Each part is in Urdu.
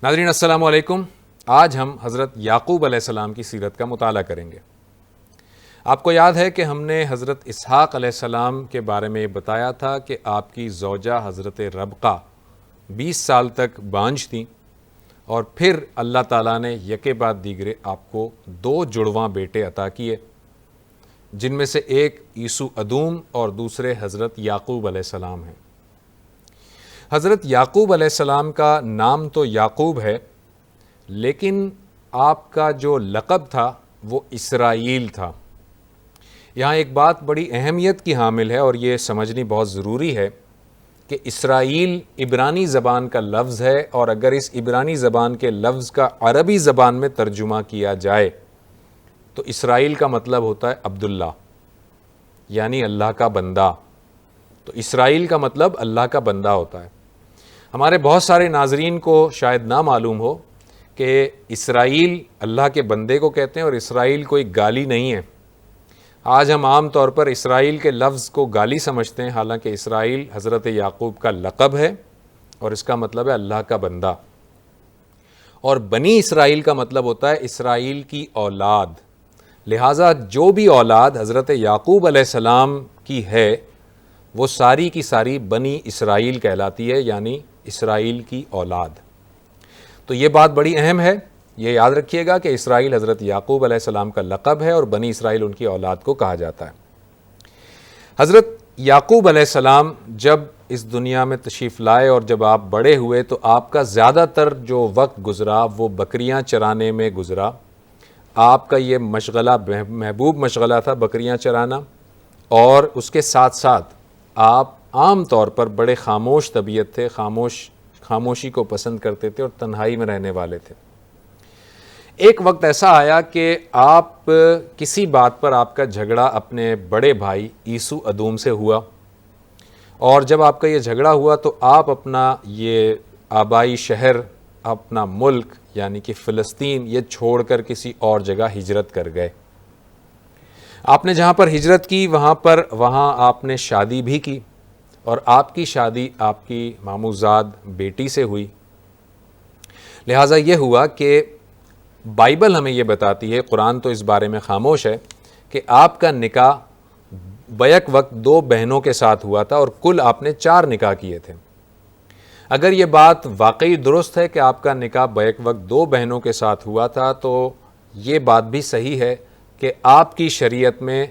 ناظرین السلام علیکم. آج ہم حضرت یعقوب علیہ السلام کی سیرت کا مطالعہ کریں گے. آپ کو یاد ہے کہ ہم نے حضرت اسحاق علیہ السلام کے بارے میں یہ بتایا تھا کہ آپ کی زوجہ حضرت ربقہ 20 سال تک بانجھ تھیں، اور پھر اللہ تعالیٰ نے یکے بعد دیگرے آپ کو 2 جڑواں بیٹے عطا کیے، جن میں سے ایک عیسو ادوم اور دوسرے حضرت یعقوب علیہ السلام ہیں. حضرت یعقوب علیہ السلام کا نام تو یعقوب ہے، لیکن آپ کا جو لقب تھا وہ اسرائیل تھا. یہاں ایک بات بڑی اہمیت کی حامل ہے اور یہ سمجھنی بہت ضروری ہے کہ اسرائیل عبرانی زبان کا لفظ ہے، اور اگر اس عبرانی زبان کے لفظ کا عربی زبان میں ترجمہ کیا جائے تو اسرائیل کا مطلب ہوتا ہے عبداللہ، یعنی اللہ کا بندہ. تو اسرائیل کا مطلب اللہ کا بندہ ہوتا ہے. ہمارے بہت سارے ناظرین کو شاید نہ معلوم ہو کہ اسرائیل اللہ کے بندے کو کہتے ہیں، اور اسرائیل کوئی گالی نہیں ہے. آج ہم عام طور پر اسرائیل کے لفظ کو گالی سمجھتے ہیں، حالانکہ اسرائیل حضرت یعقوب کا لقب ہے اور اس کا مطلب ہے اللہ کا بندہ. اور بنی اسرائیل کا مطلب ہوتا ہے اسرائیل کی اولاد. لہٰذا جو بھی اولاد حضرت یعقوب علیہ السلام کی ہے وہ ساری کی ساری بنی اسرائیل کہلاتی ہے، یعنی اسرائیل کی اولاد. تو یہ بات بڑی اہم ہے، یہ یاد رکھیے گا کہ اسرائیل حضرت یعقوب علیہ السلام کا لقب ہے اور بنی اسرائیل ان کی اولاد کو کہا جاتا ہے. حضرت یعقوب علیہ السلام جب اس دنیا میں تشریف لائے اور جب آپ بڑے ہوئے تو آپ کا زیادہ تر جو وقت گزرا وہ بکریاں چرانے میں گزرا. آپ کا یہ مشغلہ محبوب مشغلہ تھا، بکریاں چرانا، اور اس کے ساتھ ساتھ آپ عام طور پر بڑے خاموش طبیعت تھے، خاموشی کو پسند کرتے تھے اور تنہائی میں رہنے والے تھے. ایک وقت ایسا آیا کہ آپ کسی بات پر آپ کا جھگڑا اپنے بڑے بھائی عیسو ادوم سے ہوا، اور جب آپ کا یہ جھگڑا ہوا تو آپ اپنا یہ آبائی شہر، اپنا ملک یعنی کہ فلسطین، یہ چھوڑ کر کسی اور جگہ ہجرت کر گئے. آپ نے جہاں پر ہجرت کی وہاں آپ نے شادی بھی کی، اور آپ کی شادی آپ کی ماموزاد بیٹی سے ہوئی. لہٰذا یہ ہوا کہ بائبل ہمیں یہ بتاتی ہے، قرآن تو اس بارے میں خاموش ہے، کہ آپ کا نکاح بیک وقت 2 بہنوں کے ساتھ ہوا تھا، اور کل آپ نے 4 نکاح کیے تھے. اگر یہ بات واقعی درست ہے کہ آپ کا نکاح بیک وقت 2 بہنوں کے ساتھ ہوا تھا تو یہ بات بھی صحیح ہے کہ آپ کی شریعت میں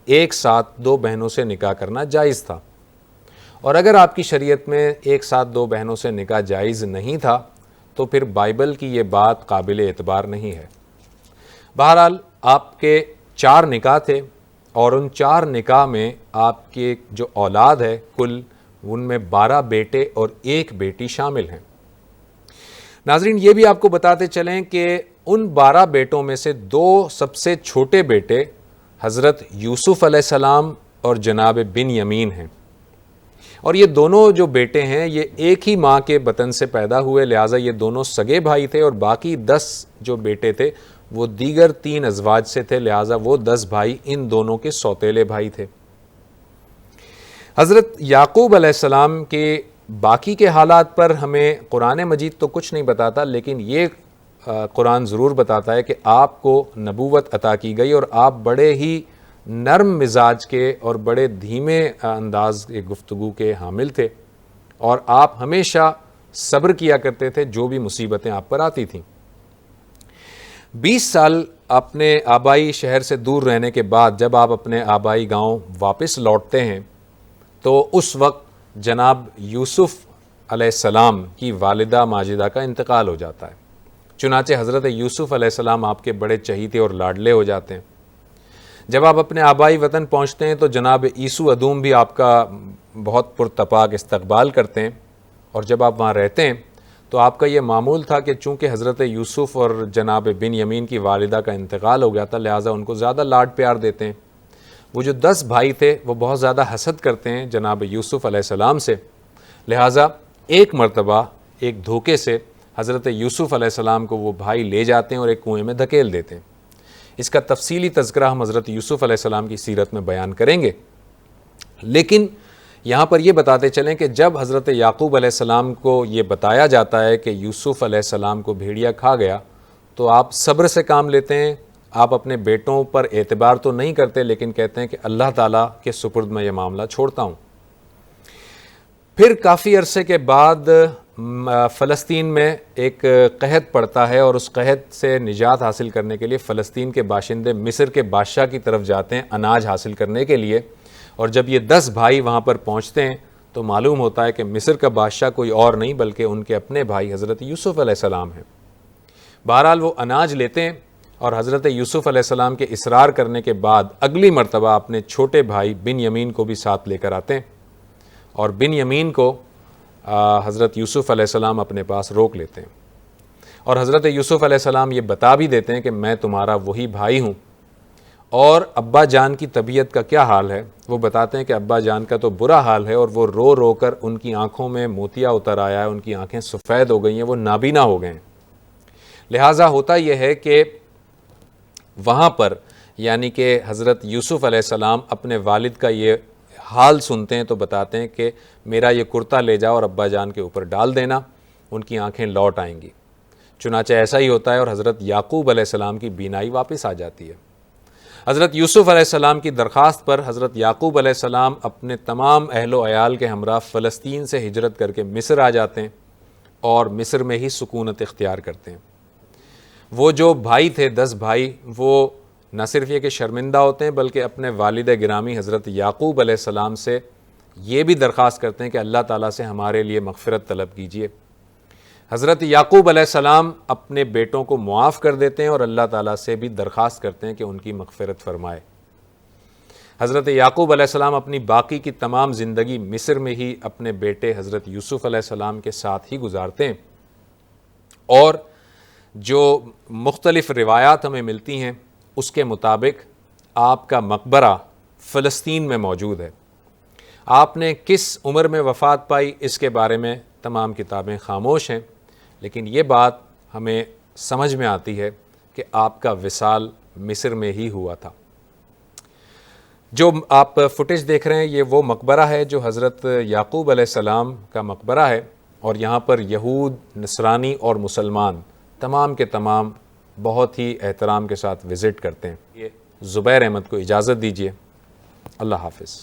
ایک ساتھ 2 بہنوں سے نکاح کرنا جائز تھا. اور اگر آپ کی شریعت میں ایک ساتھ 2 بہنوں سے نکاح جائز نہیں تھا تو پھر بائبل کی یہ بات قابل اعتبار نہیں ہے. بہرحال آپ کے 4 نکاح تھے، اور ان 4 نکاح میں آپ کی جو اولاد ہے کل ان میں 12 بیٹے اور 1 بیٹی شامل ہیں. ناظرین یہ بھی آپ کو بتاتے چلیں کہ ان 12 بیٹوں میں سے 2 سب سے چھوٹے بیٹے حضرت یوسف علیہ السلام اور جناب بنیامین ہیں، اور یہ دونوں جو بیٹے ہیں یہ ایک ہی ماں کے بطن سے پیدا ہوئے. لہٰذا یہ دونوں سگے بھائی تھے، اور باقی 10 جو بیٹے تھے وہ دیگر 3 ازواج سے تھے. لہٰذا وہ 10 بھائی ان دونوں کے سوتیلے بھائی تھے. حضرت یعقوب علیہ السلام کے باقی کے حالات پر ہمیں قرآن مجید تو کچھ نہیں بتاتا، لیکن یہ قرآن ضرور بتاتا ہے کہ آپ کو نبوت عطا کی گئی، اور آپ بڑے ہی نرم مزاج کے اور بڑے دھیمے انداز کے گفتگو کے حامل تھے، اور آپ ہمیشہ صبر کیا کرتے تھے جو بھی مصیبتیں آپ پر آتی تھیں. 20 سال اپنے آبائی شہر سے دور رہنے کے بعد جب آپ اپنے آبائی گاؤں واپس لوٹتے ہیں تو اس وقت جناب یوسف علیہ السلام کی والدہ ماجدہ کا انتقال ہو جاتا ہے. چنانچہ حضرت یوسف علیہ السلام آپ کے بڑے چہیتے اور لاڈلے ہو جاتے ہیں. جب آپ اپنے آبائی وطن پہنچتے ہیں تو جناب عیسو ادوم بھی آپ کا بہت پرتپاک استقبال کرتے ہیں، اور جب آپ وہاں رہتے ہیں تو آپ کا یہ معمول تھا کہ چونکہ حضرت یوسف اور جناب بنیامین کی والدہ کا انتقال ہو گیا تھا لہٰذا ان کو زیادہ لاڈ پیار دیتے ہیں. وہ جو 10 بھائی تھے وہ بہت زیادہ حسد کرتے ہیں جناب یوسف علیہ السلام سے. لہٰذا ایک مرتبہ ایک دھوکے سے حضرت یوسف علیہ السلام کو وہ بھائی لے جاتے ہیں اور ایک کنویں میں دھکیل دیتے ہیں. اس کا تفصیلی تذکرہ ہم حضرت یوسف علیہ السلام کی سیرت میں بیان کریں گے، لیکن یہاں پر یہ بتاتے چلیں کہ جب حضرت یعقوب علیہ السلام کو یہ بتایا جاتا ہے کہ یوسف علیہ السلام کو بھیڑیا کھا گیا تو آپ صبر سے کام لیتے ہیں، آپ اپنے بیٹوں پر اعتبار تو نہیں کرتے، لیکن کہتے ہیں کہ اللہ تعالیٰ کے سپرد میں یہ معاملہ چھوڑتا ہوں۔ پھر کافی عرصے کے بعد فلسطین میں ایک قحط پڑتا ہے، اور اس قحط سے نجات حاصل کرنے کے لیے فلسطین کے باشندے مصر کے بادشاہ کی طرف جاتے ہیں اناج حاصل کرنے کے لیے، اور جب یہ 10 بھائی وہاں پر پہنچتے ہیں تو معلوم ہوتا ہے کہ مصر کا بادشاہ کوئی اور نہیں بلکہ ان کے اپنے بھائی حضرت یوسف علیہ السلام ہیں۔ بہرحال وہ اناج لیتے ہیں اور حضرت یوسف علیہ السلام کے اصرار کرنے کے بعد اگلی مرتبہ اپنے چھوٹے بھائی بن یمین کو بھی ساتھ لے کر آتے ہیں، اور بن یمین کو حضرت یوسف علیہ السلام اپنے پاس روک لیتے ہیں، اور حضرت یوسف علیہ السلام یہ بتا بھی دیتے ہیں کہ میں تمہارا وہی بھائی ہوں۔ اور ابا جان کی طبیعت کا کیا حال ہے؟ وہ بتاتے ہیں کہ ابا جان کا تو برا حال ہے، اور وہ رو رو کر ان کی آنکھوں میں موتیا اتر آیا ہے، ان کی آنکھیں سفید ہو گئی ہیں، وہ نابینا ہو گئے ہیں۔ لہٰذا ہوتا یہ ہے کہ وہاں پر یعنی کہ حضرت یوسف علیہ السلام اپنے والد کا یہ حال سنتے ہیں تو بتاتے ہیں کہ میرا یہ کرتا لے جاؤ اور ابا جان کے اوپر ڈال دینا، ان کی آنکھیں لوٹ آئیں گی۔ چنانچہ ایسا ہی ہوتا ہے اور حضرت یعقوب علیہ السلام کی بینائی واپس آ جاتی ہے۔ حضرت یوسف علیہ السلام کی درخواست پر حضرت یعقوب علیہ السلام اپنے تمام اہل و عیال کے ہمراہ فلسطین سے ہجرت کر کے مصر آ جاتے ہیں اور مصر میں ہی سکونت اختیار کرتے ہیں۔ وہ جو بھائی تھے 10 بھائی، وہ نہ صرف یہ کہ شرمندہ ہوتے ہیں بلکہ اپنے والد گرامی حضرت یعقوب علیہ السلام سے یہ بھی درخواست کرتے ہیں کہ اللہ تعالیٰ سے ہمارے لیے مغفرت طلب کیجیے۔ حضرت یعقوب علیہ السلام اپنے بیٹوں کو معاف کر دیتے ہیں اور اللہ تعالیٰ سے بھی درخواست کرتے ہیں کہ ان کی مغفرت فرمائے۔ حضرت یعقوب علیہ السلام اپنی باقی کی تمام زندگی مصر میں ہی اپنے بیٹے حضرت یوسف علیہ السلام کے ساتھ ہی گزارتے ہیں، اور جو مختلف روایات ہمیں ملتی ہیں اس کے مطابق آپ کا مقبرہ فلسطین میں موجود ہے۔ آپ نے کس عمر میں وفات پائی اس کے بارے میں تمام کتابیں خاموش ہیں، لیکن یہ بات ہمیں سمجھ میں آتی ہے کہ آپ کا وصال مصر میں ہی ہوا تھا۔ جو آپ فوٹیج دیکھ رہے ہیں یہ وہ مقبرہ ہے جو حضرت یعقوب علیہ السلام کا مقبرہ ہے، اور یہاں پر یہود، نصرانی اور مسلمان تمام کے تمام بہت ہی احترام کے ساتھ وزٹ کرتے ہیں۔ یہ زبیر احمد کو اجازت دیجیے، اللہ حافظ۔